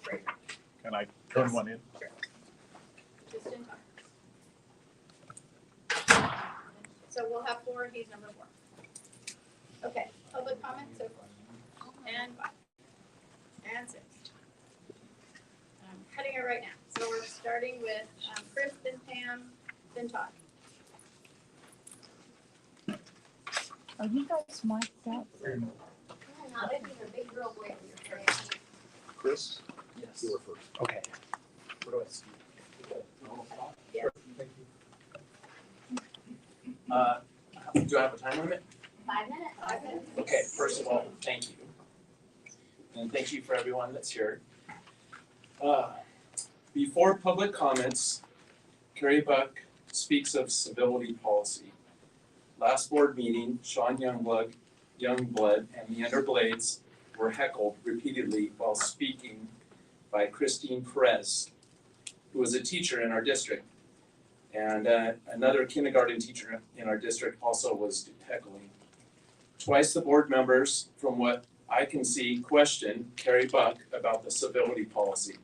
break. Can I turn one in? Sure. Just in time. So we'll have 4, and he's number 4. Okay, public comment so far. And 5. And 6. I'm cutting it right now. So we're starting with Chris, then Pam, then Todd. Are you guys mic'd up? Chris? Yes. You were first. Okay. What do I see? Yes. Thank you. Do I have a time limit? 5 minutes. 5 minutes. Okay, first of all, thank you. And thank you for everyone that's here. Before public comments, Carrie Buck speaks of civility policy. Last board meeting, Sean Youngblood, and Meander Blades were heckled repeatedly while speaking by Christine Perez, who was a teacher in our district. And another kindergarten teacher in our district also was heckling. Twice the board members, from what I can see, questioned Carrie Buck about the civility policy.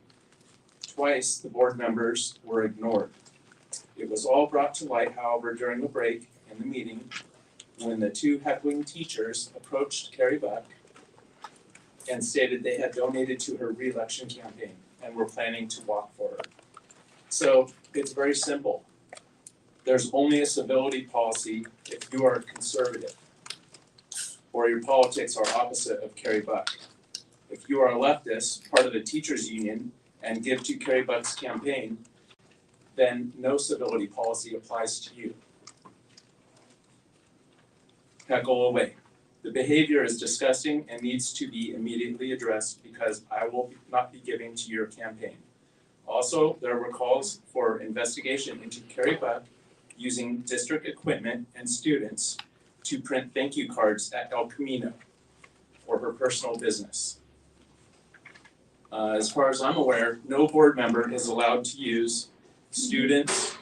Twice the board members were ignored. It was all brought to light, however, during the break in the meeting when the 2 heckling teachers approached Carrie Buck and stated they had donated to her re-election campaign and were planning to walk for her. So it's very simple. There's only a civility policy if you are conservative or your politics are opposite of Carrie Buck. If you are a leftist, part of the teachers union, and give to Carrie Buck's campaign, then no civility policy applies to you. Heckle away. The behavior is disgusting and needs to be immediately addressed because I will not be giving to your campaign. Also, there were calls for investigation into Carrie Buck using district equipment and students to print thank you cards at El Camino for her personal business. As far as I'm aware, no board member is allowed to use students,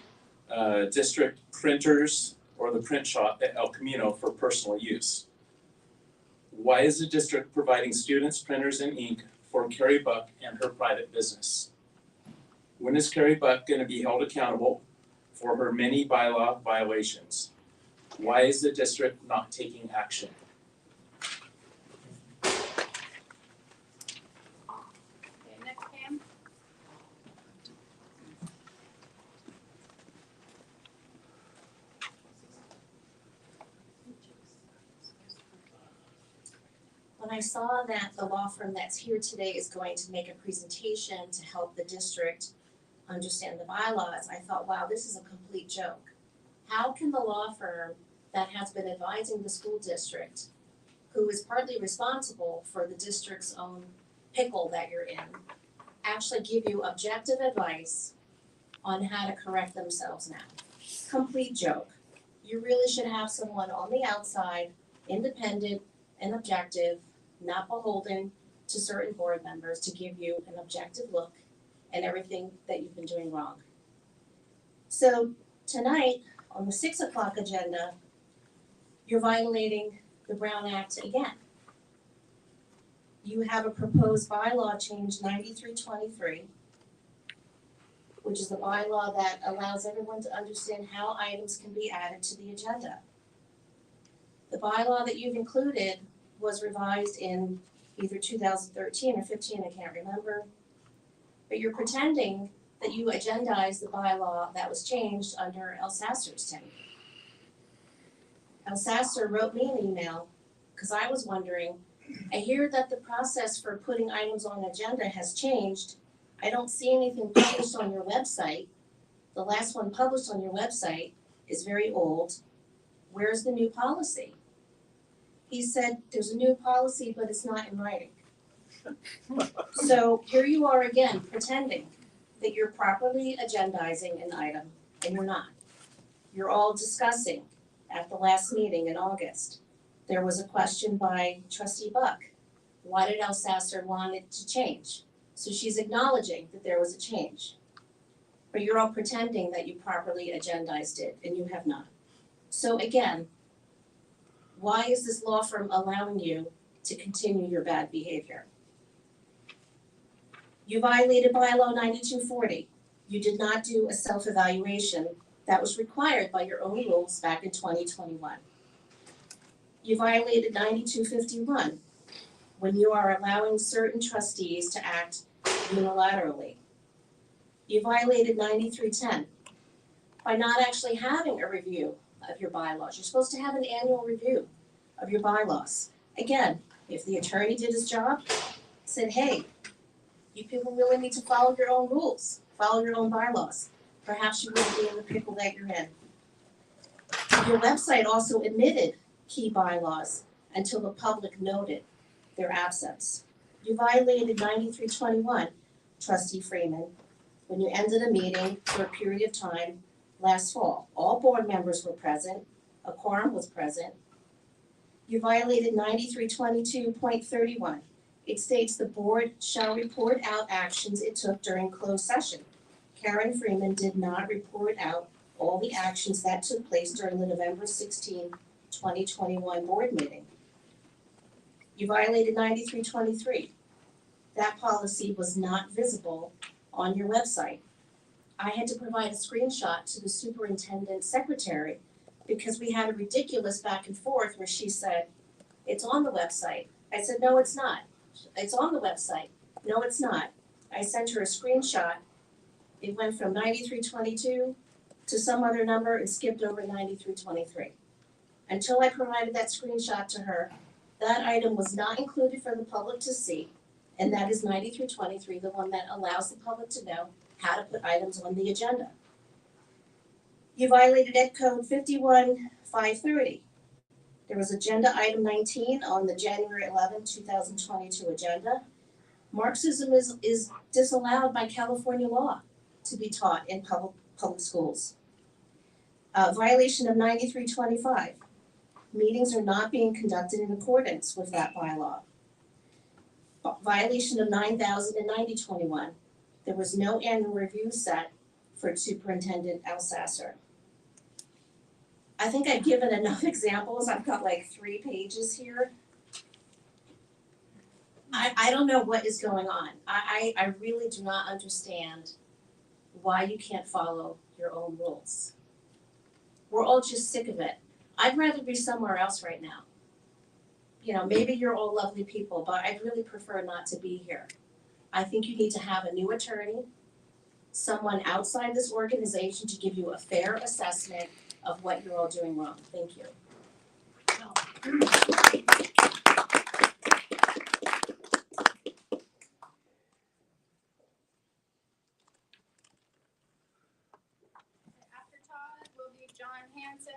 district printers, or the print shop at El Camino for personal use. Why is the district providing students, printers, and ink for Carrie Buck and her private business? When is Carrie Buck going to be held accountable for her many bylaw violations? Why is the district not taking action? Okay, next Pam. When I saw that the law firm that's here today is going to make a presentation to help the district understand the bylaws, I thought, wow, this is a complete joke. How can the law firm that has been advising the school district, who is partly responsible for the district's own pickle that you're in, actually give you objective advice on how to correct themselves now? Complete joke. You really should have someone on the outside, independent and objective, not beholden to certain board members, to give you an objective look at everything that you've been doing wrong. So tonight, on the 6 o'clock agenda, you're violating the Brown Act again. You have a proposed bylaw change 9323, which is the bylaw that allows everyone to understand how items can be added to the agenda. The bylaw that you've included was revised in either 2013 or 15, I can't remember. But you're pretending that you agendized the bylaw that was changed under El Sasser's tenure. El Sasser wrote me an email because I was wondering, I hear that the process for putting items on an agenda has changed. I don't see anything published on your website. The last one published on your website is very old. Where's the new policy? He said, there's a new policy, but it's not in writing. So here you are again, pretending that you're properly agendizing an item, and you're not. You're all discussing at the last meeting in August. There was a question by Trustee Buck. Why did El Sasser want it to change? So she's acknowledging that there was a change. But you're all pretending that you properly agendized it, and you have not. So again, why is this law firm allowing you to continue your bad behavior? You violated bylaw 9240. You did not do a self-evaluation that was required by your own rules back in 2021. You violated 9251 when you are allowing certain trustees to act unilaterally. You violated 9310 by not actually having a review of your bylaws. You're supposed to have an annual review of your bylaws. Again, if the attorney did his job, said, hey, you people really need to follow your own rules, follow your own bylaws, perhaps you wouldn't be in the pickle that you're in. Your website also omitted key bylaws until the public noted their absence. You violated 9321, Trustee Freeman, when you ended a meeting for a period of time last fall. All board members were present, a quorum was present. You violated 9322.31. It states the board shall report out actions it took during closed session. Karen Freeman did not report out all the actions that took place during the November 16, 2021 board meeting. You violated 9323. That policy was not visible on your website. I had to provide a screenshot to the superintendent's secretary because we had a ridiculous back and forth where she said, it's on the website. I said, no, it's not. It's on the website. No, it's not. I sent her a screenshot. It went from 9322 to some other number and skipped over 9323. Until I provided that screenshot to her, that item was not included for the public to see, and that is 9323, the one that allows the public to know how to put items on the agenda. You violated Ed Code 51530. There was agenda item 19 on the January 11, 2022 agenda. Marxism is disallowed by California law to be taught in public schools. Violation of 9325. Meetings are not being conducted in accordance with that bylaw. Violation of 9000 and 9021. There was no annual review set for Superintendent Alsasser. I think I've given enough examples. I've got like 3 pages here. I don't know what is going on. I really do not understand why you can't follow your own rules. We're all just sick of it. I'd rather be somewhere else right now. You know, maybe you're all lovely people, but I'd really prefer not to be here. I think you need to have a new attorney, someone outside this organization to give you a fair assessment of what you're all doing wrong. Thank you. After Todd will be John Hanson,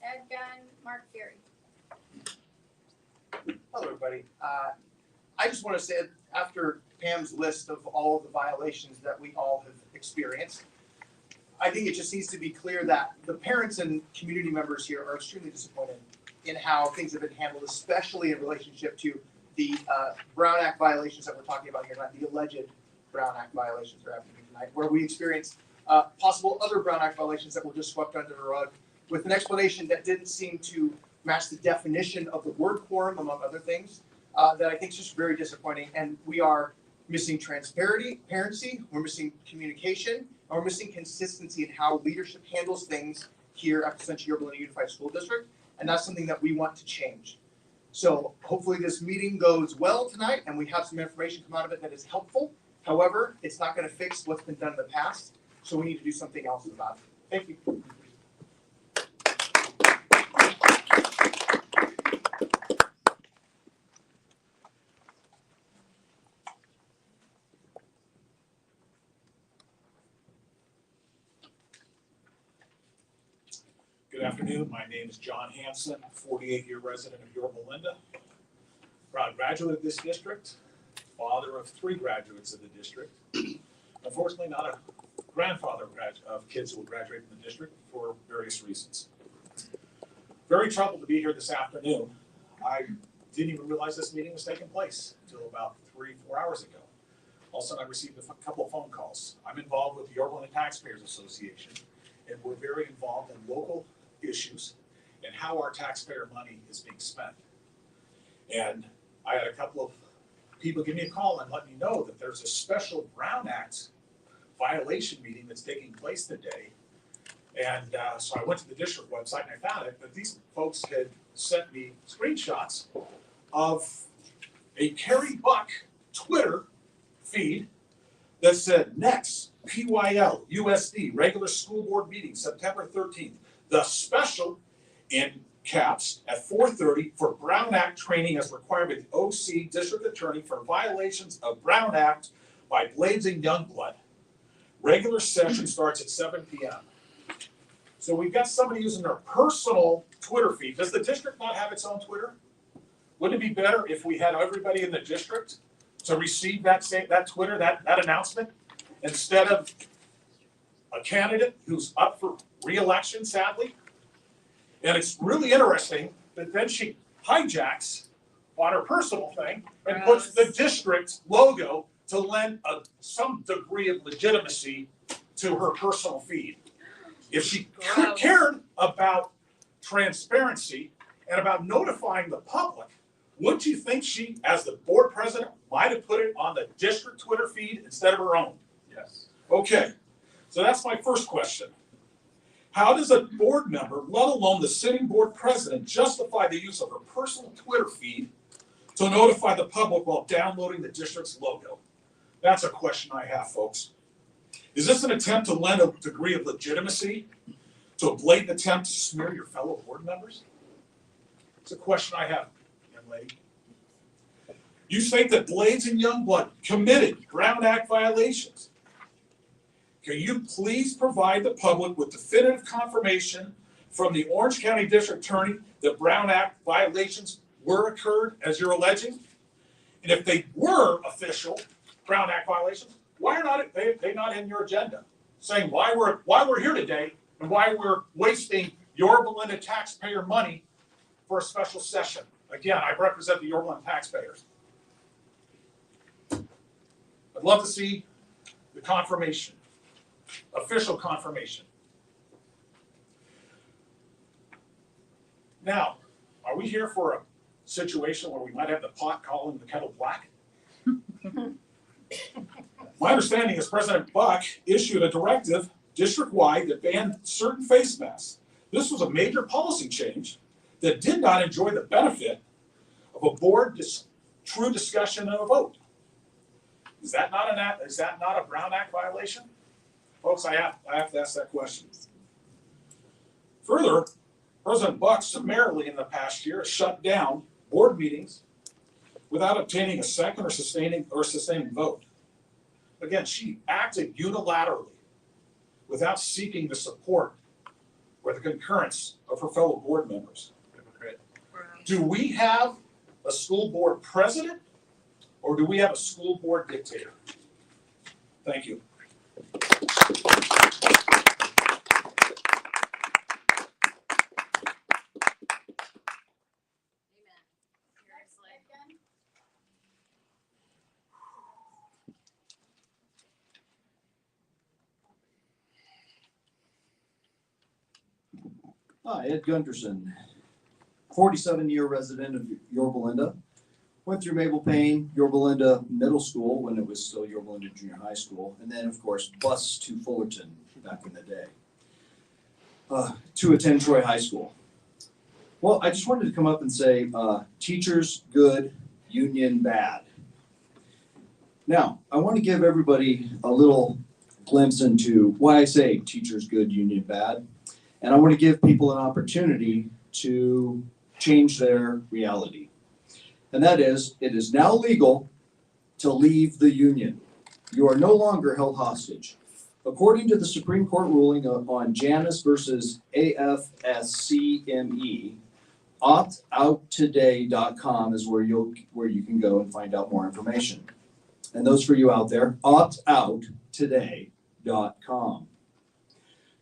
Ed Gunn, Mark Fury. Hello, everybody. I just want to say, after Pam's list of all of the violations that we all have experienced, I think it just needs to be clear that the parents and community members here are extremely disappointed in how things have been handled, especially in relationship to the Brown Act violations that we're talking about here, not the alleged Brown Act violations that are happening tonight, where we experienced possible other Brown Act violations that were just swept under the rug with an explanation that didn't seem to match the definition of the word quorum, among other things, that I think is just very disappointing. And we are missing transparency, we're missing communication, and we're missing consistency in how leadership handles things here at Placentia Yorba Linda Unified School District, and that's something that we want to change. So hopefully this meeting goes well tonight and we have some information come out of it that is helpful. However, it's not going to fix what's been done in the past, so we need to do something else about it. Thank you. Good afternoon. My name is John Hanson, 48-year resident of Yorba Linda. Proud graduate of this district, father of 3 graduates of the district. Unfortunately, not a grandfather of kids who will graduate from the district for various reasons. Very troubled to be here this afternoon. I didn't even realize this meeting was taking place until about 3-4 hours ago. All of a sudden, I received a couple of phone calls. I'm involved with the Yorba Linda Taxpayers Association, and we're very involved in local issues and how our taxpayer money is being spent. And I had a couple of people give me a call and let me know that there's a special Brown Act violation meeting that's taking place today. And so I went to the district website and I found it, but these folks had sent me screenshots of a Carrie Buck Twitter feed that said, next, PYL USD regular school board meeting, September 13th. The special in caps at 4:30 for Brown Act training as required by the OC District Attorney for violations of Brown Act by Blazing Youngblood. Regular session starts at 7 p.m. So we've got somebody using their personal Twitter feed. Does the district not have its own Twitter? Wouldn't it be better if we had everybody in the district to receive that Twitter, that announcement, instead of a candidate who's up for re-election, sadly? And it's really interesting that then she hijacks on her personal thing and puts the district logo to lend some degree of legitimacy to her personal feed. If she cared about transparency and about notifying the public, wouldn't you think she, as the board president, might have put it on the district Twitter feed instead of her own? Yes. Okay, so that's my first question. How does a board member, let alone the sitting board president, justify the use of her personal Twitter feed to notify the public while downloading the district's logo? That's a question I have, folks. Is this an attempt to lend a degree of legitimacy to a blatant attempt to smear your fellow board members? It's a question I have, young lady. You state that Blades and Youngblood committed Brown Act violations. Can you please provide the public with definitive confirmation from the Orange County District Attorney that Brown Act violations occurred as you're alleging? And if they were official Brown Act violations, why are they not in your agenda? Saying why we're here today and why we're wasting Yorba Linda taxpayer money for a special session. Again, I represent the Yorba Linda taxpayers. I'd love to see the confirmation, official confirmation. Now, are we here for a situation where we might have the pot calling the kettle black? My understanding is President Buck issued a directive district-wide that banned certain face masks. This was a major policy change that did not enjoy the benefit of a board true discussion and a vote. Is that not a Brown Act violation? Folks, I have to ask that question. Further, President Buck summarily in the past year has shut down board meetings without obtaining a second or sustaining vote. Again, she acted unilaterally without seeking the support or the concurrence of her fellow board members. Do we have a school board president or do we have a school board dictator? Thank you. Hi, Ed Gunderson, 47-year resident of Yorba Linda. Went through Mabel Payne, Yorba Linda Middle School when it was still Yorba Linda Junior High School, and then, of course, bus to Fullerton back in the day to attend Troy High School. Well, I just wanted to come up and say, teachers good, union bad. Now, I want to give everybody a little glimpse into why I say teachers good, union bad. And I want to give people an opportunity to change their reality. And that is, it is now legal to leave the union. You are no longer held hostage. According to the Supreme Court ruling on Janus versus AFSCME, optouttoday.com is where you can go and find out more information. And those for you out there, optouttoday.com.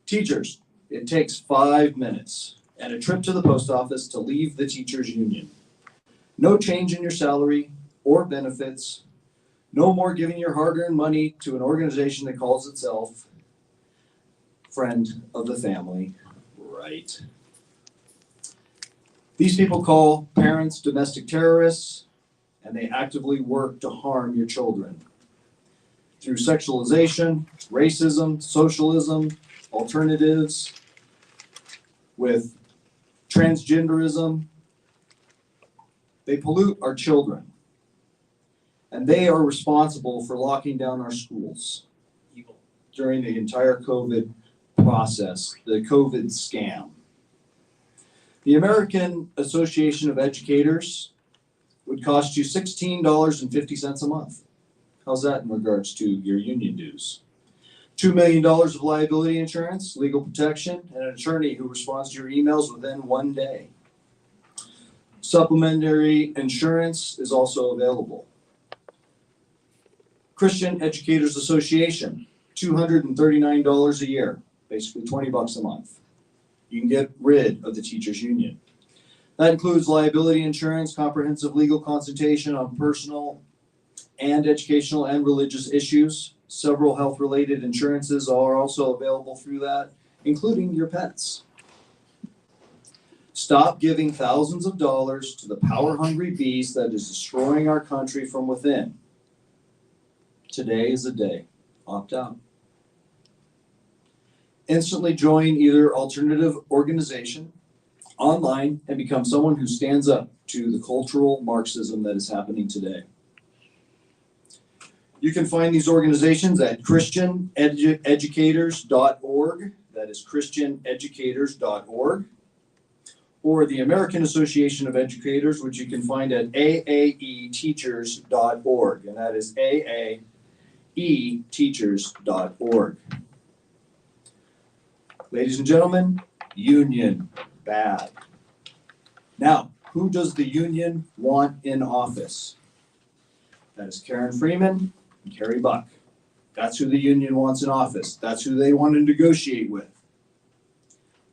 Teachers, it takes 5 minutes and a trip to the post office to leave the teachers' union. No change in your salary or benefits. No more giving your hard-earned money to an organization that calls itself friend of the family. Right. These people call parents domestic terrorists. and they actively work to harm your children. Through sexualization, racism, socialism, alternatives, with transgenderism, they pollute our children. And they are responsible for locking down our schools during the entire COVID process, the COVID scam. The American Association of Educators would cost you $16.50 a month. How's that in regards to your union dues? $2 million of liability insurance, legal protection, and an attorney who responds to your emails within 1 day. Supplementary insurance is also available. Christian Educators Association, $239 a year, basically $20 a month. You can get rid of the teachers' union. That includes liability insurance, comprehensive legal consultation on personal and educational and religious issues. Several health-related insurances are also available through that, including your pets. Stop giving thousands of dollars to the power-hungry beast that is destroying our country from within. Today is the day. Opt out. Instantly join either alternative organization online and become someone who stands up to the cultural Marxism that is happening today. You can find these organizations at christianeducators.org, that is christianeducators.org, or the American Association of Educators, which you can find at aaeteachers.org, and that is aaeteachers.org. Ladies and gentlemen, union bad. Now, who does the union want in office? That is Karen Freeman and Carrie Buck. That's who the union wants in office. That's who they want to negotiate with.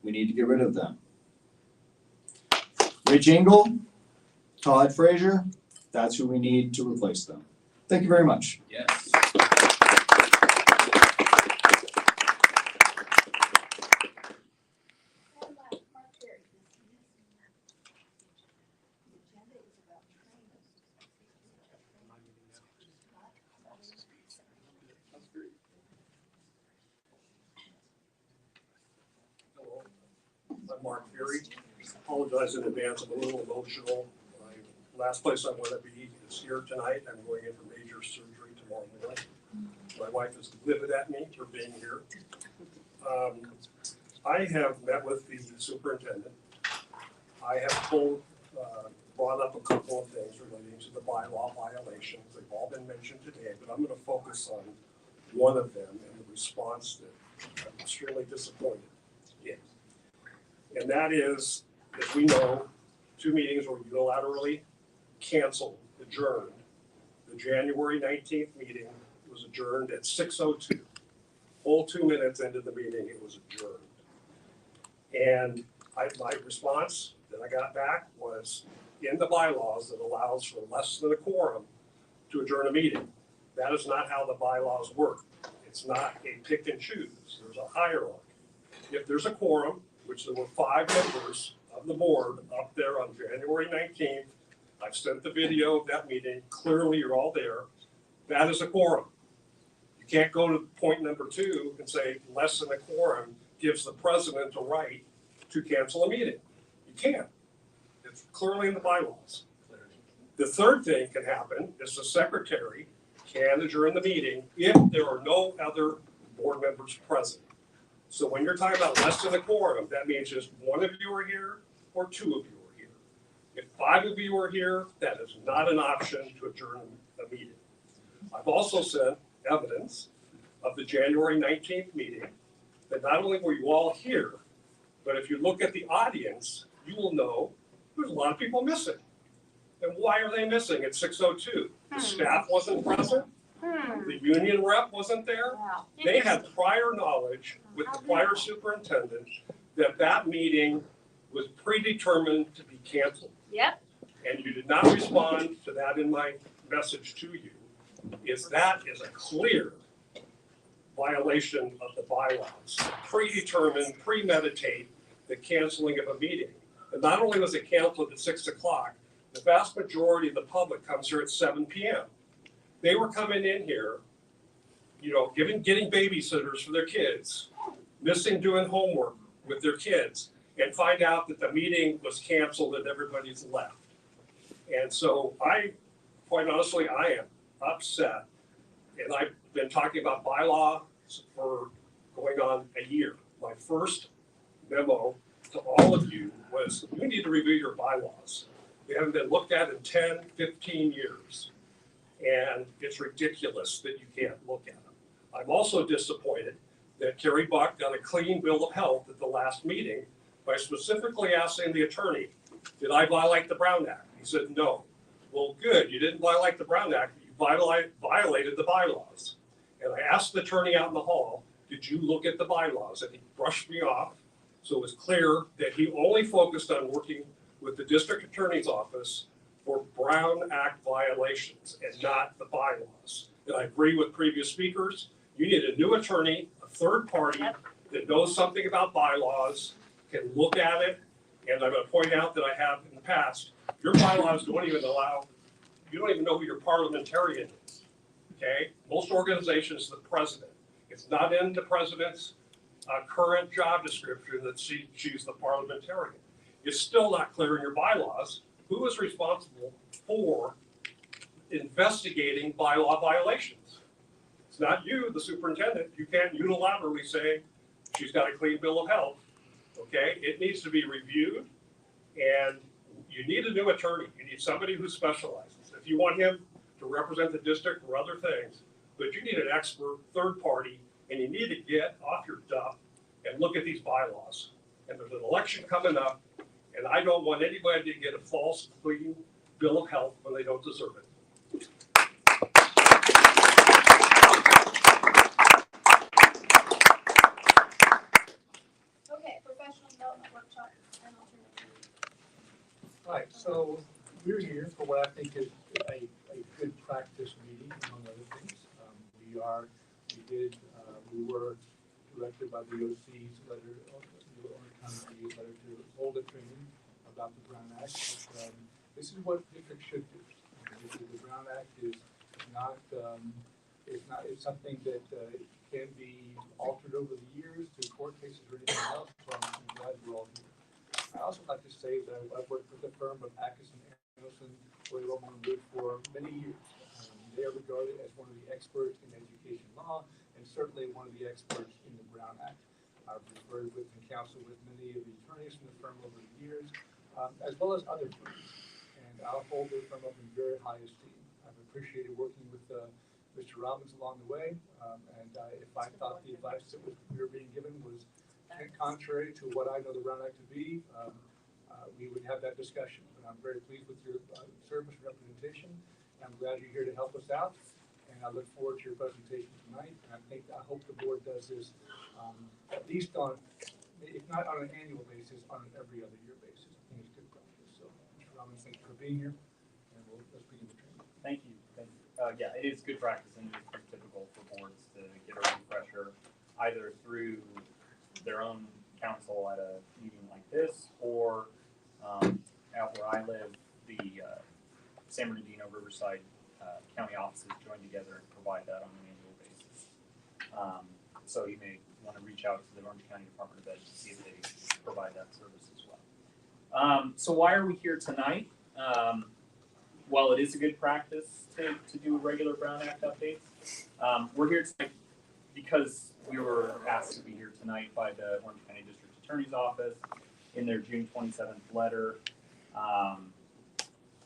We need to get rid of them. Rich Engel, Todd Frazier, that's who we need to replace them. Thank you very much. Yes. Hello, I'm Mark Fury. Apologize in advance, I'm a little emotional. Last place I want to be is here tonight. I'm going in for major surgery tomorrow morning. My wife is livid at me for being here. I have met with the superintendent. I have brought up a couple of things relating to the bylaw violations. They've all been mentioned today, but I'm going to focus on one of them and the response that I'm extremely disappointed in. And that is, as we know, 2 meetings were unilaterally canceled, adjourned. The January 19th meeting was adjourned at 6:02. Full 2 minutes into the meeting, it was adjourned. And my response that I got back was, in the bylaws that allows for less than a quorum to adjourn a meeting. That is not how the bylaws work. It's not a pick and choose. There's a hierarchy. If there's a quorum, which there were 5 members of the board up there on January 19th, I've sent the video of that meeting. Clearly, you're all there. That is a quorum. You can't go to point number 2 and say less than a quorum gives the president a right to cancel a meeting. You can't. It's clearly in the bylaws. The third thing can happen is the secretary can adjourn the meeting if there are no other board members present. So when you're talking about less than a quorum, that means just 1 of you are here or 2 of you are here. If 5 of you are here, that is not an option to adjourn a meeting. I've also sent evidence of the January 19th meeting that not only were you all here, but if you look at the audience, you will know there's a lot of people missing. And why are they missing at 6:02? The staff wasn't present. The union rep wasn't there. Wow. They had prior knowledge with the prior superintendent that that meeting was predetermined to be canceled. Yep. And you did not respond to that in my message to you. That is a clear violation of the bylaws. Predetermine, premeditate the canceling of a meeting. And not only was it canceled at 6 o'clock, the vast majority of the public comes here at 7 p.m. They were coming in here, you know, getting babysitters for their kids, missing doing homework with their kids, and find out that the meeting was canceled and everybody's left. And so quite honestly, I am upset. And I've been talking about bylaw for going on a year. My first memo to all of you was, you need to review your bylaws. They haven't been looked at in 10, 15 years. And it's ridiculous that you can't look at them. I'm also disappointed that Kerry Buck got a clean bill of health at the last meeting by specifically asking the attorney, did I violate the Brown Act? He said, no. Well, good, you didn't violate the Brown Act, you violated the bylaws. And I asked the attorney out in the hall, did you look at the bylaws? And he brushed me off. So it was clear that he only focused on working with the district attorney's office for Brown Act violations and not the bylaws. And I agree with previous speakers. You need a new attorney, a third party that knows something about bylaws, can look at it. And I'm going to point out that I have in the past, your bylaws don't even allow, you don't even know who your parliamentarian is. Okay? Most organizations, the president. It's not in the president's current job description that she's the parliamentarian. It's still not clear in your bylaws who is responsible for investigating bylaw violations. It's not you, the superintendent. You can't unilaterally say she's got a clean bill of health. Okay? It needs to be reviewed, and you need a new attorney. You need somebody who specializes. If you want him to represent the district or other things, but you need an expert, third party, and you need to get off your duff and look at these bylaws. And there's an election coming up, and I don't want anybody to get a false, clean bill of health when they don't deserve it. Okay, professional development workshop, and I'll turn it to you. Right, so we're here for what I think is a good practice meeting, among other things. We were directed by the OC's letter, the Orange County letter to hold a training about the Brown Act. But, this is what districts should do. The Brown Act is not, it's something that can be altered over the years through court cases or anything else, so I'm glad we're all here. I also like to say that I've worked with the firm of Atkinson, Hanson, for many years. They are regarded as one of the experts in education law and certainly one of the experts in the Brown Act. I've referred with and counseled with many of the attorneys from the firm over the years, as well as other firms. And I'll hold their firm up in very high esteem. I've appreciated working with Mr. Robbins along the way, and if I thought the advice that we were being given was contrary to what I know the Brown Act to be, we would have that discussion. But I'm very pleased with your service and representation. I'm glad you're here to help us out, and I look forward to your presentation tonight. And I hope the board does this at least on, if not on an annual basis, on an every other year basis. I think it's good practice. So, Mr. Robbins, thank you for being here, and let's begin the training. Thank you. Yeah, it is good practice, and it is pretty typical for boards to get a refresher either through their own counsel at a meeting like this, or out where I live, the San Bernardino Riverside County offices join together and provide that on an annual basis. So you may want to reach out to the Orange County Department of Ed to see if they provide that service as well. So why are we here tonight? While it is a good practice to do regular Brown Act updates, we're here tonight because we were asked to be here tonight by the Orange County District Attorney's Office in their June 27th letter.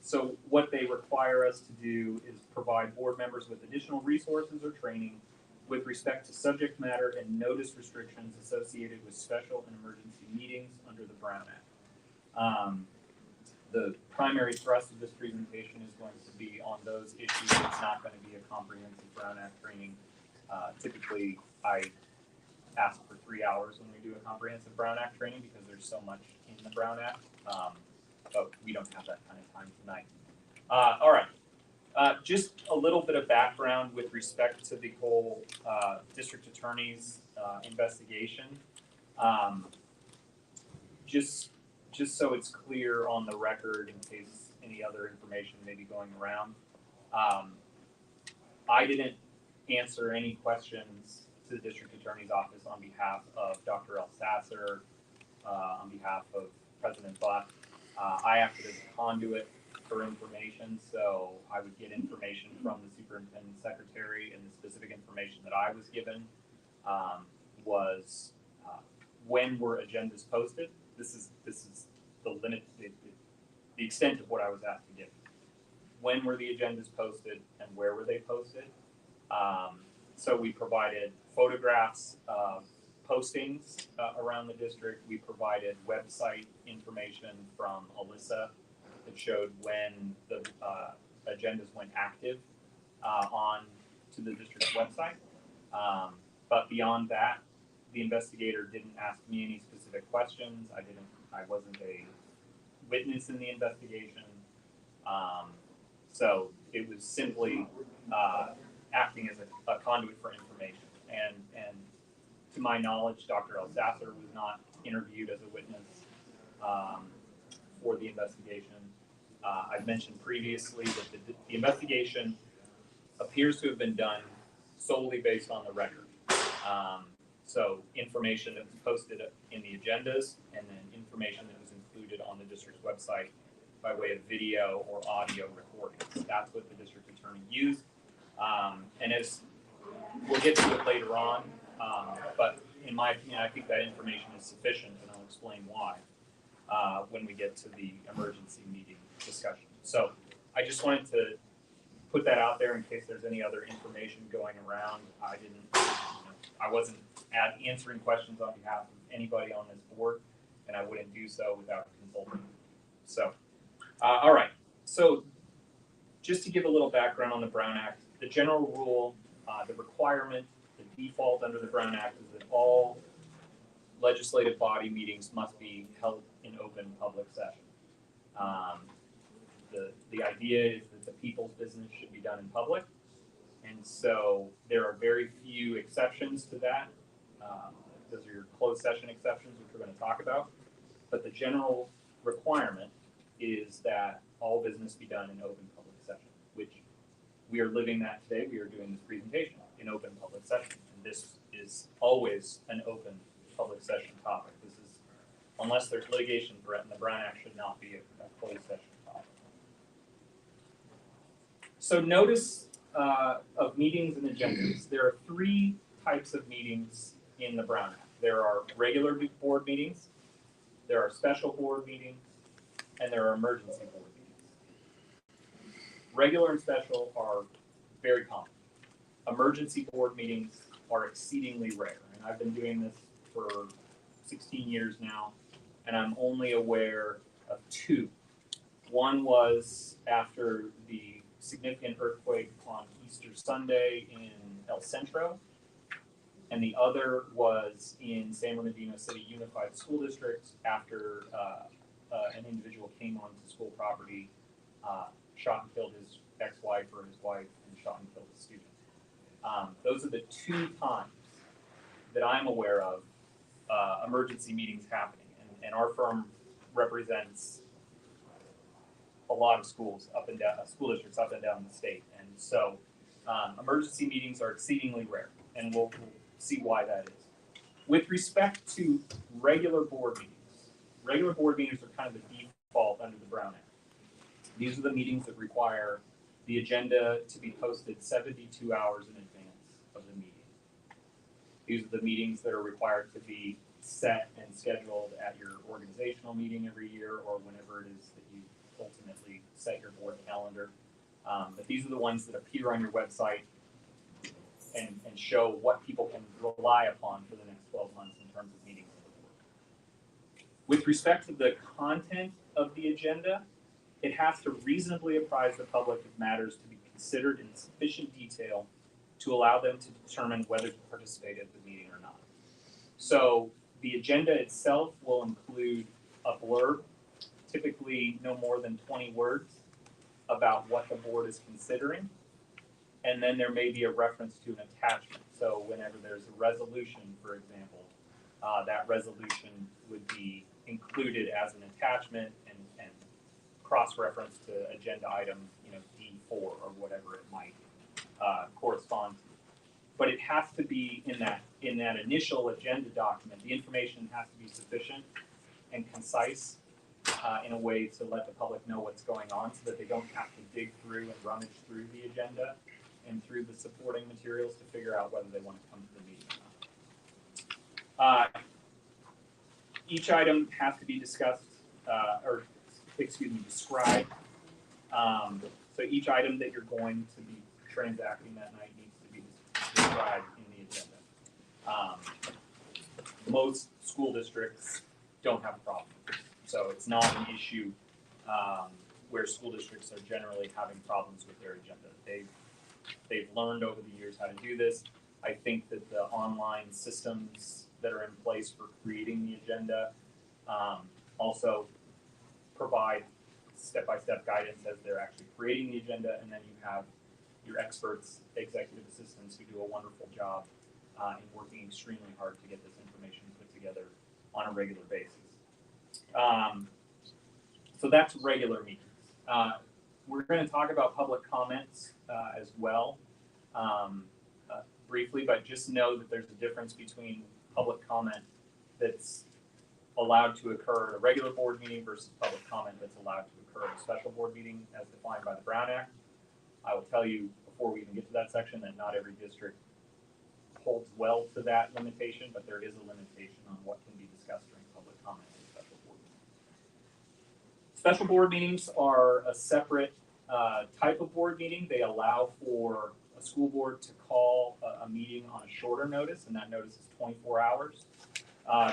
So what they require us to do is provide board members with additional resources or training with respect to subject matter and notice restrictions associated with special and emergency meetings under the Brown Act. The primary thrust of this presentation is going to be on those issues. It's not going to be a comprehensive Brown Act training. Typically, I ask for 3 hours when we do a comprehensive Brown Act training because there's so much in the Brown Act. But we don't have that kind of time tonight. All right, just a little bit of background with respect to the whole district attorney's investigation. Just so it's clear on the record, in case any other information maybe going around. I didn't answer any questions to the district attorney's office on behalf of Dr. El Sasser, on behalf of President Buck. I acted as a conduit for information, so I would get information from the superintendent secretary, and the specific information that I was given was when were agendas posted. This is the limit, the extent of what I was asked to give. When were the agendas posted and where were they posted? So we provided photographs of postings around the district. We provided website information from Alyssa that showed when the agendas went active on to the district's website. But beyond that, the investigator didn't ask me any specific questions. I wasn't a witness in the investigation. So it was simply acting as a conduit for information. And to my knowledge, Dr. El Sasser was not interviewed as a witness for the investigation. I've mentioned previously that the investigation appears to have been done solely based on the record. So information that was posted in the agendas, and then information that was included on the district's website by way of video or audio recordings. That's what the district attorney used. And as we'll get to it later on, but in my opinion, I think that information is sufficient, and I'll explain why when we get to the emergency meeting discussion. So I just wanted to put that out there in case there's any other information going around. I wasn't answering questions on behalf of anybody on this board, and I wouldn't do so without consulting. So, all right. So just to give a little background on the Brown Act, the general rule, the requirement, the default under the Brown Act is that all legislative body meetings must be held in open public session. The idea is that the people's business should be done in public, and so there are very few exceptions to that. Those are your closed session exceptions, which we're going to talk about. But the general requirement is that all business be done in open public session, which we are living that today. We are doing this presentation in open public session, and this is always an open public session topic. This is, unless there's litigation threat, and the Brown Act should not be a closed session topic. So notice of meetings and agendas. There are three types of meetings in the Brown Act. There are regular board meetings, there are special board meetings, and there are emergency board meetings. Regular and special are very common. Emergency board meetings are exceedingly rare, and I've been doing this for 16 years now, and I'm only aware of two. One was after the significant earthquake on Easter Sunday in El Centro, and the other was in San Bernardino City Unified School District after an individual came onto school property, shot and killed his ex-wife or his wife, and shot and killed a student. Those are the two times that I'm aware of emergency meetings happening, and our firm represents a lot of schools up and down, school districts up and down the state, and so emergency meetings are exceedingly rare, and we'll see why that is. With respect to regular board meetings are kind of the default under the Brown Act. These are the meetings that require the agenda to be posted 72 hours in advance of the meeting. These are the meetings that are required to be set and scheduled at your organizational meeting every year, or whenever it is that you ultimately set your board calendar. But these are the ones that appear on your website and show what people can rely upon for the next 12 months in terms of meetings of the board. With respect to the content of the agenda, it has to reasonably apprise the public of matters to be considered in sufficient detail to allow them to determine whether to participate at the meeting or not. So the agenda itself will include a blurb, typically no more than 20 words, about what the board is considering. And then there may be a reference to an attachment. So whenever there's a resolution, for example, that resolution would be included as an attachment and cross-reference to agenda item, D4 or whatever it might correspond to. But it has to be in that initial agenda document, the information has to be sufficient and concise in a way to let the public know what's going on so that they don't have to dig through and rummage through the agenda and through the supporting materials to figure out whether they want to come to the meeting or not. Each item has to be discussed, described. So each item that you're going to be transacting that night needs to be described in the agenda. Most school districts don't have a problem. So it's not an issue where school districts are generally having problems with their agenda. They've learned over the years how to do this. I think that the online systems that are in place for creating the agenda also provide step-by-step guidance as they're actually creating the agenda, and then you have your experts, executive assistants who do a wonderful job in working extremely hard to get this information put together on a regular basis. So that's regular meetings. We're going to talk about public comments as well briefly, but just know that there's a difference between public comment that's allowed to occur at a regular board meeting versus public comment that's allowed to occur at a special board meeting as defined by the Brown Act. I will tell you before we even get to that section that not every district holds well to that limitation, but there is a limitation on what can be discussed during public comment in special board meetings. Special board meetings are a separate type of board meeting. They allow for a school board to call a meeting on a shorter notice, and that notice is 24 hours.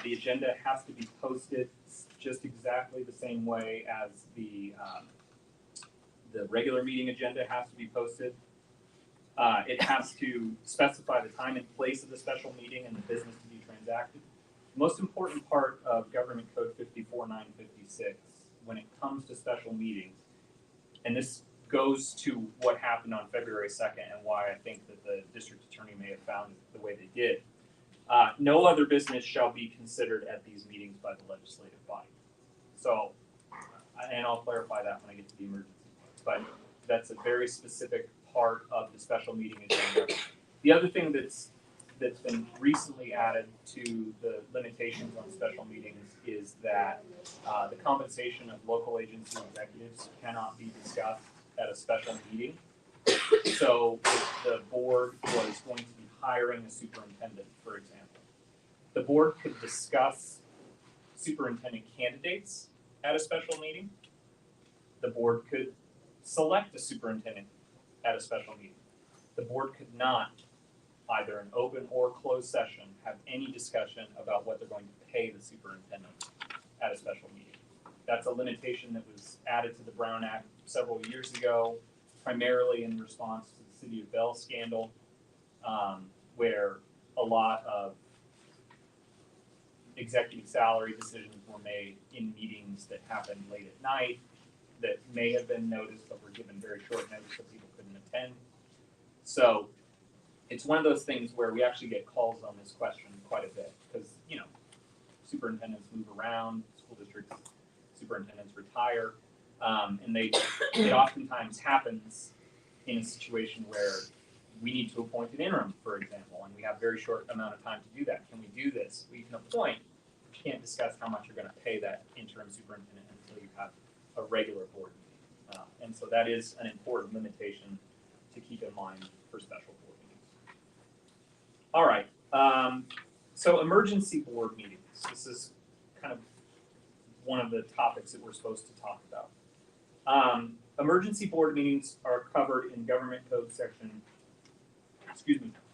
The agenda has to be posted just exactly the same way as the regular meeting agenda has to be posted. It has to specify the time and place of the special meeting and the business to be transacted. The most important part of Government Code 54-956 when it comes to special meetings, and this goes to what happened on February 2nd and why I think that the district attorney may have found it the way they did. No other business shall be considered at these meetings by the legislative body. So, and I'll clarify that when I get to the emergency part, but that's a very specific part of the special meeting agenda. The other thing that's been recently added to the limitations on special meetings is that the compensation of local agency executives cannot be discussed at a special meeting. So if the board was going to be hiring a superintendent, for example, the board could discuss superintendent candidates at a special meeting. The board could select a superintendent at a special meeting. The board could not, either in open or closed session, have any discussion about what they're going to pay the superintendent at a special meeting. That's a limitation that was added to the Brown Act several years ago, primarily in response to the City of Bell scandal, where a lot of executive salary decisions were made in meetings that happened late at night that may have been noticed but were given very short notice so people couldn't attend. So it's one of those things where we actually get calls on this question quite a bit because, superintendents move around, school districts, superintendents retire, and it oftentimes happens in a situation where we need to appoint an interim, for example, and we have a very short amount of time to do that. Can we do this? We can appoint, but you can't discuss how much you're going to pay that interim superintendent until you have a regular board meeting. And so that is an important limitation to keep in mind for special board meetings. All right, so emergency board meetings. This is kind of one of the topics that we're supposed to talk about. Emergency board meetings are covered in Government Code section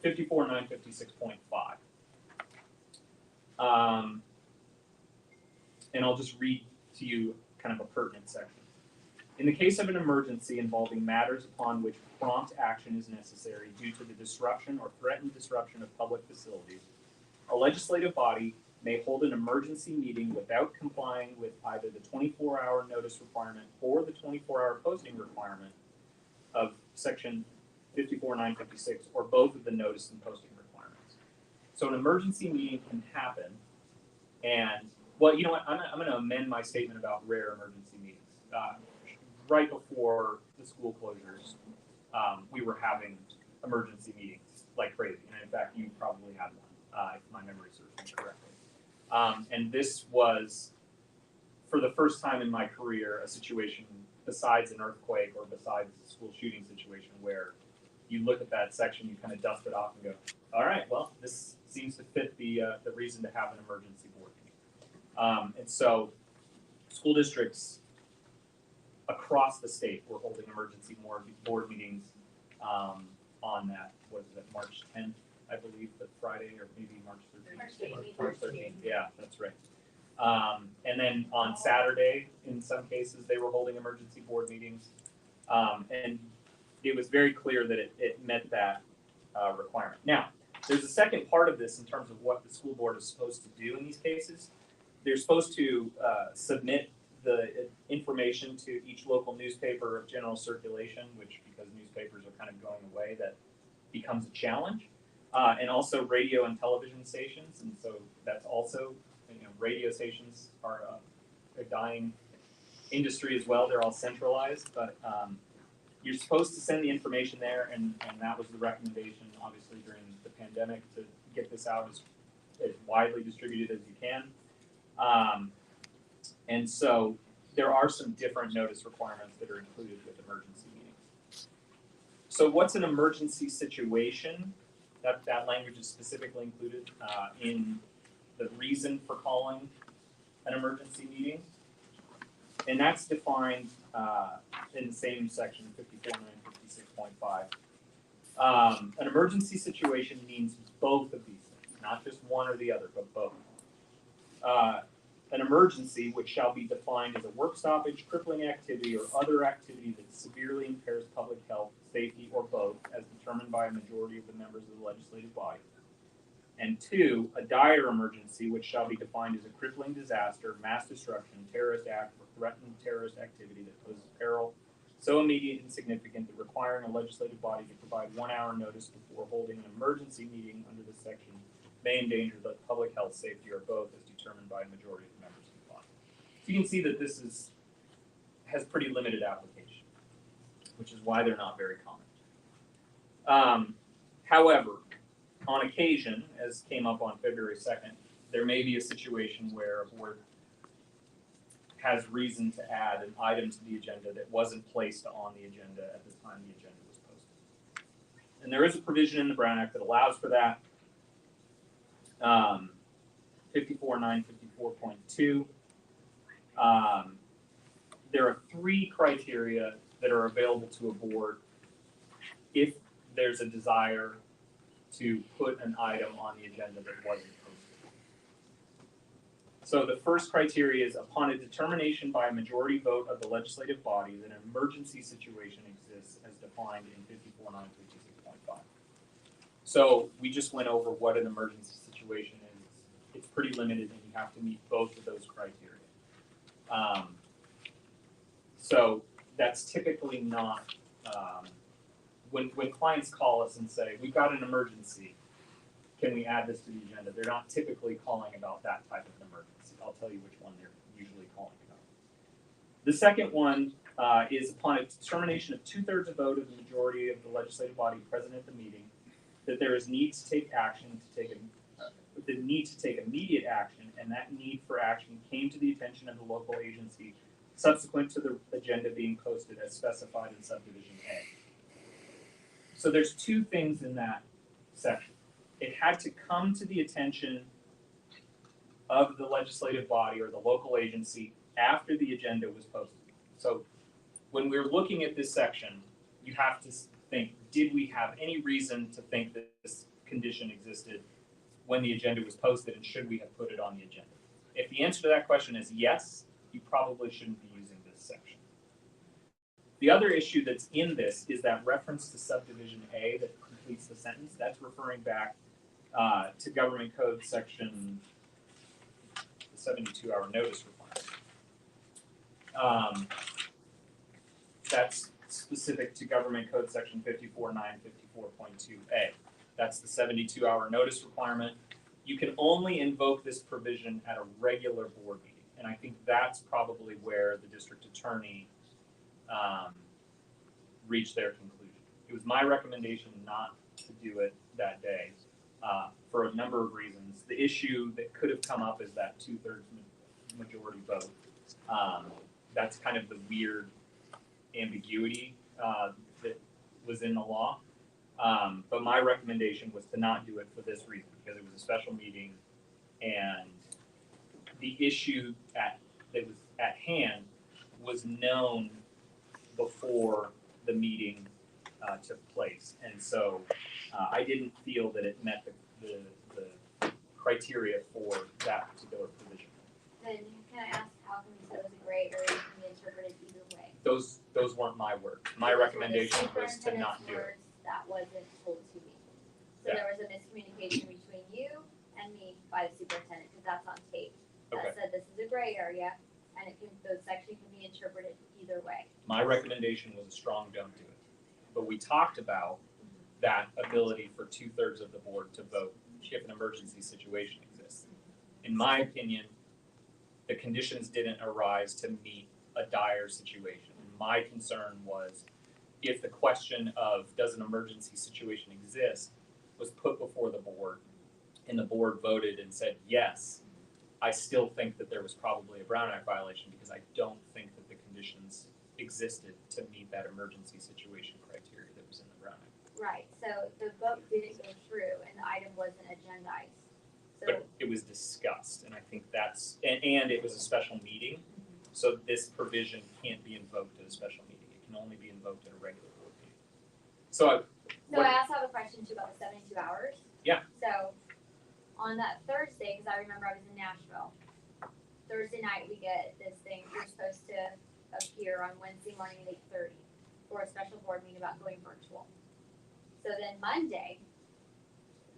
54-956.5. And I'll just read to you kind of a pertinent section. In the case of an emergency involving matters upon which prompt action is necessary due to the disruption or threatened disruption of public facilities, a legislative body may hold an emergency meeting without complying with either the 24-hour notice requirement or the 24-hour posting requirement of section 54-956, or both of the notice and posting requirements. So an emergency meeting can happen, and, well, you know what, I'm going to amend my statement about rare emergency meetings. right before the school closures, we were having emergency meetings like crazy. And in fact, you probably had one, if my memory serves me correctly. And this was, for the first time in my career, a situation besides an earthquake or besides a school shooting situation where you look at that section, you kind of dust it off and go, all right, well, this seems to fit the reason to have an emergency board meeting. And so school districts across the state were holding emergency board meetings on that, what is it, March 10th, I believe, the Friday, or maybe March 13th. March 13th, yeah, that's right. And then on Saturday, in some cases, they were holding emergency board meetings. And it was very clear that it met that requirement. Now, there's a second part of this in terms of what the school board is supposed to do in these cases. They're supposed to submit the information to each local newspaper of general circulation, which, because newspapers are kind of going away, that becomes a challenge. And also radio and television stations, and so that's also, radio stations are a dying industry as well. They're all centralized, but you're supposed to send the information there, and that was the recommendation, obviously, during the pandemic, to get this out as widely distributed as you can. And so there are some different notice requirements that are included with emergency meetings. So what's an emergency situation? That language is specifically included in the reason for calling an emergency meeting. And that's defined in the same section, 54.956.5. An emergency situation means both of these things, not just one or the other, but both. An emergency, which shall be defined as a work stoppage, crippling activity, or other activity that severely impairs public health, safety, or both, as determined by a majority of the members of the legislative body. And two, a dire emergency, which shall be defined as a crippling disaster, mass destruction, terrorist act, or threatened terrorist activity that poses peril so immediate and significant that requiring a legislative body to provide 1 hour notice before holding an emergency meeting under this section may endanger the public health, safety, or both, as determined by a majority of the members of the body. So you can see that this has pretty limited application, which is why they're not very common. However, on occasion, as came up on February 2nd, there may be a situation where a board has reason to add an item to the agenda that wasn't placed on the agenda at the time the agenda was posted. And there is a provision in the Brown Act that allows for that. 54.954.2. There are 3 criteria that are available to a board if there's a desire to put an item on the agenda that wasn't posted. So the first criteria is upon a determination by a majority vote of the legislative body that an emergency situation exists as defined in 54.956.5. So we just went over what an emergency situation is. It's pretty limited, and you have to meet both of those criteria. So that's typically not, when clients call us and say, we've got an emergency, can we add this to the agenda? They're not typically calling about that type of an emergency. I'll tell you which one they're usually calling about. The second one is upon a determination of 2/3 of vote of the majority of the legislative body present at the meeting, that there is need to take action, the need to take immediate action, and that need for action came to the attention of the local agency subsequent to the agenda being posted as specified in subdivision A. So there's 2 things in that section. It had to come to the attention of the legislative body or the local agency after the agenda was posted. So when we're looking at this section, you have to think, did we have any reason to think that this condition existed when the agenda was posted, and should we have put it on the agenda? If the answer to that question is yes, you probably shouldn't be using this section. The other issue that's in this is that reference to subdivision A that completes the sentence. That's referring back to Government Code section, the 72-hour notice requirement. That's specific to Government Code section 54.954.2A. That's the 72-hour notice requirement. You can only invoke this provision at a regular board meeting. And I think that's probably where the district attorney reach their conclusion. It was my recommendation not to do it that day for a number of reasons. The issue that could have come up is that 2/3 majority vote. That's kind of the weird ambiguity that was in the law. But my recommendation was to not do it for this reason, because it was a special meeting and the issue that was at hand was known before the meeting took place. And so I didn't feel that it met the criteria for that particular provision. Then can I ask how come you said it was a gray area, can be interpreted either way? Those weren't my words. My recommendation was to not do it. That wasn't told to me. So Yeah. there was a miscommunication between you and me by the superintendent, because that's on tape. Okay. That said this is a gray area, and the section can be interpreted either way. My recommendation was a strong don't do it. But we talked about that ability for 2/3 of the board to vote if an emergency situation exists. In my opinion, the conditions didn't arise to meet a dire situation. And my concern was if the question of does an emergency situation exist was put before the board and the board voted and said yes, I still think that there was probably a Brown Act violation because I don't think that the conditions existed to meet that emergency situation criteria that was in the Brown Act. Right, so the vote didn't go through and the item wasn't agendized. So But it was discussed, and I think that's, and it was a special meeting, so this provision can't be invoked at a special meeting. It can only be invoked at a regular board meeting. So I also have a question too about the 72 hours. Yeah. So on that Thursday, because I remember I was in Nashville, Thursday night we get this thing, you're supposed to appear on Wednesday morning at 8:30 for a special board meeting about going virtual. So then Monday,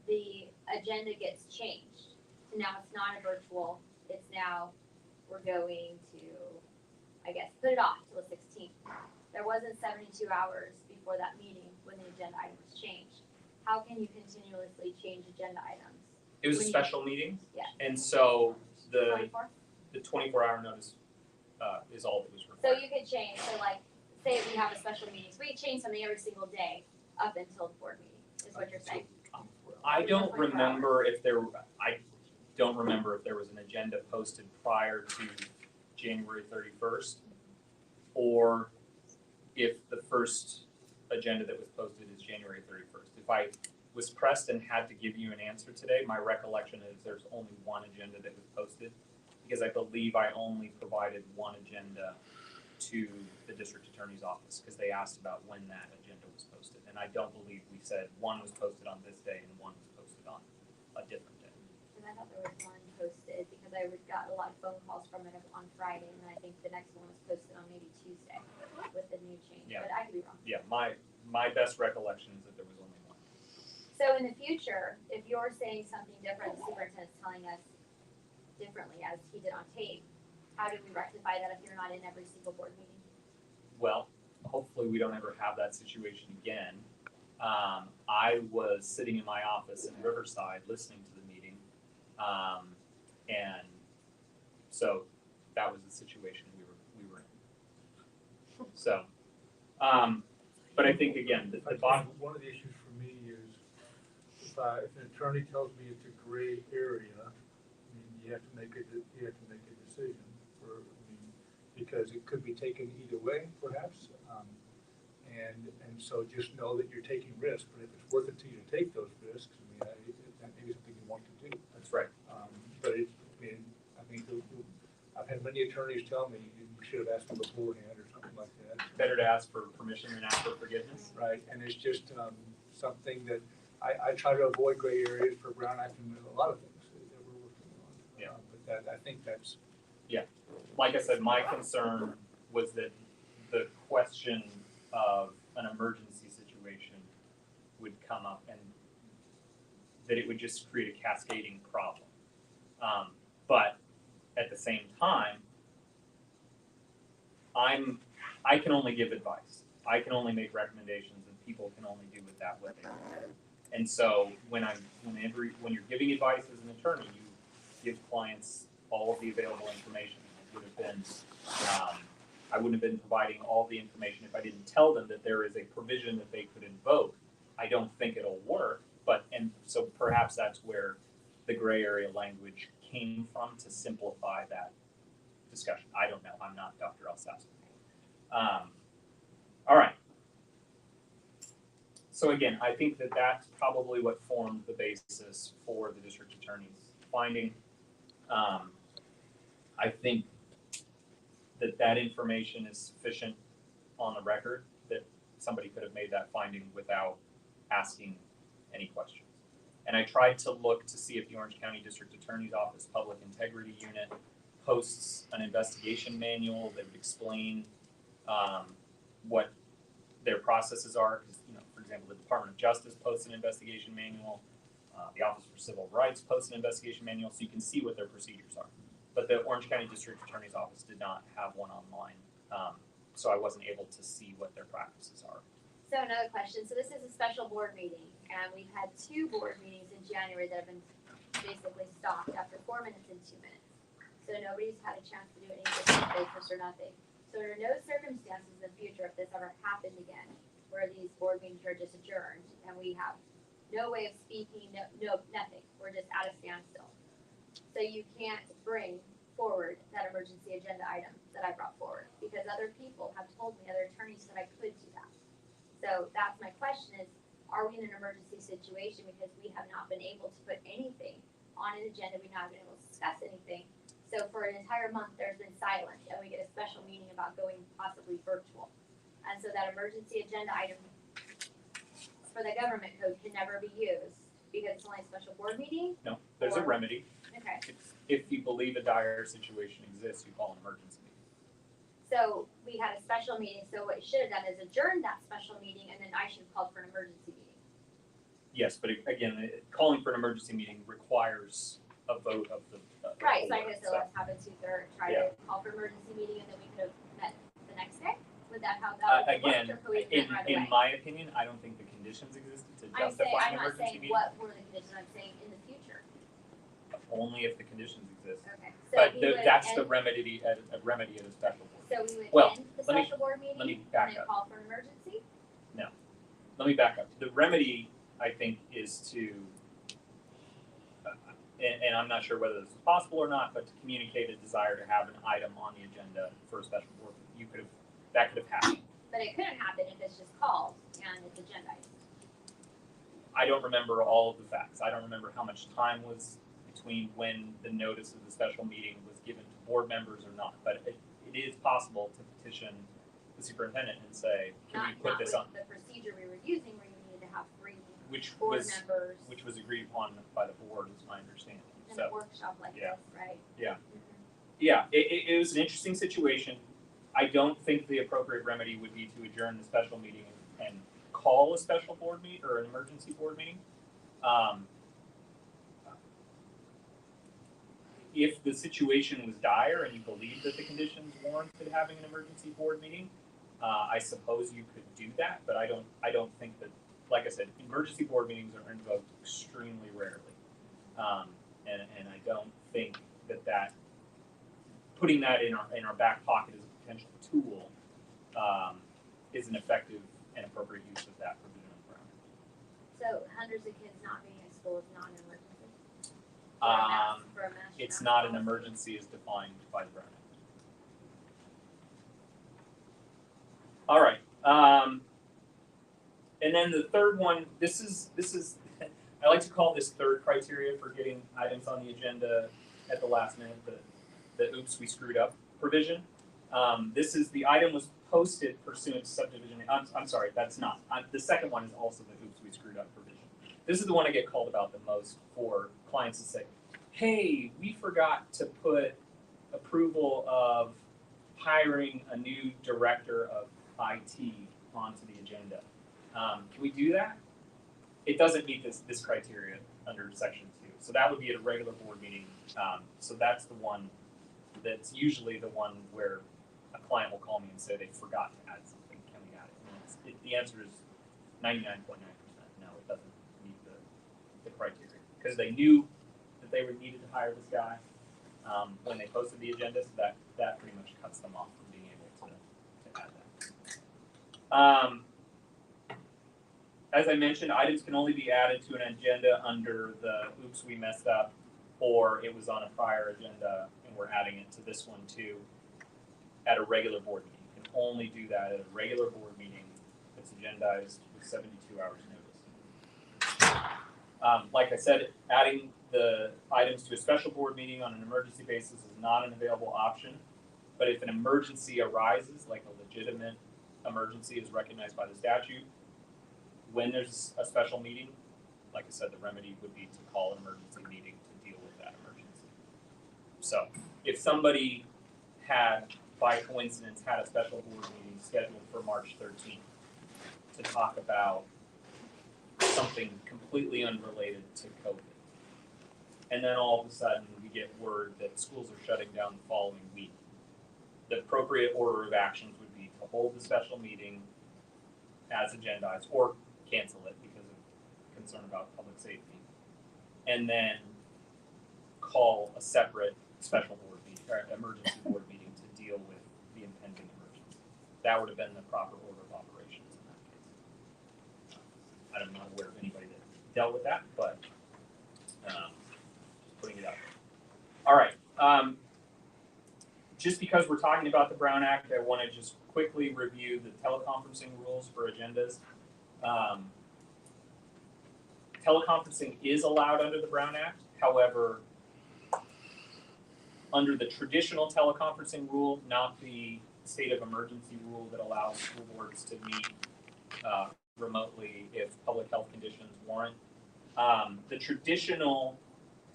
the agenda gets changed. So now it's not a virtual, it's now, we're going to, I guess, put it off till the 16th. There wasn't 72 hours before that meeting when the agenda item was changed. How can you continuously change agenda items? it was a When you- special meeting, Yeah. and so the 24? 24-hour notice is all that was So required. you could change, so like, say we have a special meeting, so we change something every single day up until the board meeting, is what you're saying? I don't remember if there was an agenda posted prior to January 31st, or if the first agenda that was posted is January 31st. If I was pressed and had to give you an answer today, my recollection is there's only one agenda that was posted, because I believe I only provided one agenda to the district attorney's office, because they asked about when that agenda was posted. And I don't believe we said one was posted on this day and one was posted on a different day. And I thought there was one posted, because I got a lot of phone calls from it on Friday, and then I think the next one was posted on maybe Tuesday with the new change, Yeah. but I could be wrong. Yeah, my best recollection is that there was only one. So in the future, if you're saying something different, the superintendent's telling us differently as he did on tape, how do we rectify that if you're not in every single board meeting? Well, hopefully we don't ever have that situation again. I was sitting in my office in Riverside listening to the meeting. And so that was the situation we were in. So, but I think again, the bottom, One of the issues for me is if an attorney tells me it's a gray area, I mean, you have to make a decision because it could be taken either way, perhaps. And so just know that you're taking risks, but if it's worth it to you to take those risks, that may be something you want to do. that's right. But I've had many attorneys tell me you should have asked me beforehand or something like that. Better to ask for permission than ask for forgiveness. Right, and it's just something that I try to avoid gray areas for Brown Act and a lot of things that we're working on. Yeah. But I think that's. Like I said, my concern was that the question of an emergency situation would come up and that it would just create a cascading problem. But at the same time, I can only give advice. I can only make recommendations, and people can only do with that what they want. And so when you're giving advice as an attorney, you give clients all of the available information. It would have been I wouldn't have been providing all the information if I didn't tell them that there is a provision that they could invoke. I don't think it'll work, and so perhaps that's where the gray area language came from to simplify that discussion. I don't know. I'm not Dr. Elsasser. All right. So again, I think that that's probably what formed the basis for the district attorney's finding. I think that information is sufficient on the record that somebody could have made that finding without asking any questions. And I tried to look to see if the Orange County District Attorney's Office Public Integrity Unit posts an investigation manual that would explain what their processes are. Because, for example, the Department of Justice posts an investigation manual. The Office for Civil Rights posts an investigation manual, so you can see what their procedures are. But the Orange County District Attorney's Office did not have one online, so I wasn't able to see what their practices are. So another question, so this is a special board meeting, and we've had 2 board meetings in January that have been basically stopped after 4 minutes and 2 minutes. So nobody's had a chance to do any basis or nothing. So under no circumstances in the future, if this ever happened again, where these board meetings are just adjourned, and we have no way of speaking, no, nothing, we're just at a standstill. So you can't bring forward that emergency agenda item that I brought forward, because other people have told me, other attorneys, that I could do that. So that's my question is, are we in an emergency situation because we have not been able to put anything on an agenda, we've not been able to discuss anything. So for an entire month, there's been silence, and we get a special meeting about going possibly virtual. And so that emergency agenda item for the government code can never be used because it's only a special board meeting? No, there's a remedy. Okay. If you believe a dire situation exists, you call an emergency meeting. So we had a special meeting, so what you should have done is adjourned that special meeting, and then I should have called for an emergency meeting. Yes, but again, calling for an emergency meeting requires a vote of the Right, so I board, guess let's have a 2/3, try to call for emergency meeting, and then we could have met the next day? Would that how that would Again, work, or could we have in, met right away? in my opinion, I don't think the conditions existed to I'm saying, justify I'm an not emergency saying meeting. what were the conditions, I'm saying in the future. Only if the conditions exist. Okay, so But we would that's the end, remedy at a special board. so we would well, end the let me- special board meeting, let me and back then up. call for an emergency? Let me back up. The remedy, I think, is to, and I'm not sure whether this is possible or not, but to communicate a desire to have an item on the agenda for a special board. That could have happened. But it couldn't happen if it's just called and it's agendized. I don't remember all of the facts. I don't remember how much time was between when the notice of the special meeting was given to board members or not. But it is possible to petition the superintendent and say, can we put this on? Not with the procedure we were using, where you needed to have 3 Which board was members which was agreed upon by the board, is my understanding. in So a workshop like yeah. this, right? Yeah. Mhm. yeah, it was an interesting situation. I don't think the appropriate remedy would be to adjourn the special meeting and call a special board meeting or an emergency board meeting. If the situation was dire and you believe that the conditions warranted having an emergency board meeting, I suppose you could do that. But I don't think that, like I said, emergency board meetings are invoked extremely rarely, and I don't think that putting that in our back pocket as a potential tool is an effective and appropriate use of that provision of ground. So hundreds of kids not being at school is not an emergency? For a mass It's mass not an policy? emergency as defined by the Brown Act. All right, and then the third one. This is I like to call this third criteria for getting items on the agenda at the last minute. The oops, we screwed up provision. This is the item was posted pursuant to subdivision. I'm sorry, that's not. The second one is also the oops, we screwed up provision. This is the one I get called about the most for clients to say, hey, we forgot to put approval of hiring a new director of IT onto the agenda. Can we do that? It doesn't meet this criteria under section 2. So that would be at a regular board meeting. So that's the one that's usually the one where a client will call me and say they forgot to add something. Can we add it? And the answer is 99.9%. No, it doesn't meet the criteria because they knew that they needed to hire this guy when they posted the agenda. So that pretty much cuts them off from being able to As I mentioned, items can only be added to an agenda under the oops, we messed up, or it was on a prior agenda and we're adding it to this one too, at a regular board meeting. You can only do that at a regular board meeting that's agendized with 72 hours notice. Like I said, adding the items to a special board meeting on an emergency basis is not an available option. But if an emergency arises, like a legitimate emergency is recognized by the statute, when there's a special meeting, like I said, the remedy would be to call an emergency meeting to deal with that emergency. So if somebody had, by coincidence, had a special board meeting scheduled for March 13th to talk about something completely unrelated to COVID, and then all of a sudden we get word that schools are shutting down the following week, the appropriate order of actions would be to hold the special meeting as agendized or cancel it because of concern about public safety, and then call a separate special board meeting or emergency board meeting to deal with the impending emergency. That would have been the proper order of operations in that case. I don't know where anybody that dealt with that, but just putting it out there. All right. Just because we're talking about the Brown Act, I want to just quickly review the teleconferencing rules for agendas. Teleconferencing is allowed under the Brown Act. However, under the traditional teleconferencing rule, not the state of emergency rule that allows school boards to meet remotely if public health conditions warrant, the traditional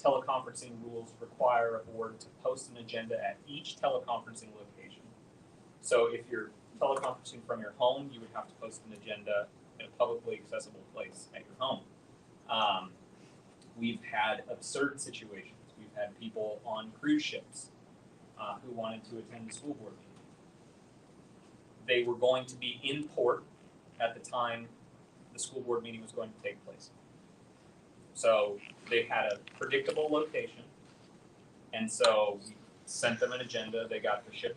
teleconferencing rules require a board to post an agenda at each teleconferencing location. So if you're teleconferencing from your home, you would have to post an agenda in a publicly accessible place at your home. We've had absurd situations. We've had people on cruise ships who wanted to attend the school board meeting. They were going to be in port at the time the school board meeting was going to take place. So they had a predictable location, and so we sent them an agenda. They got the ship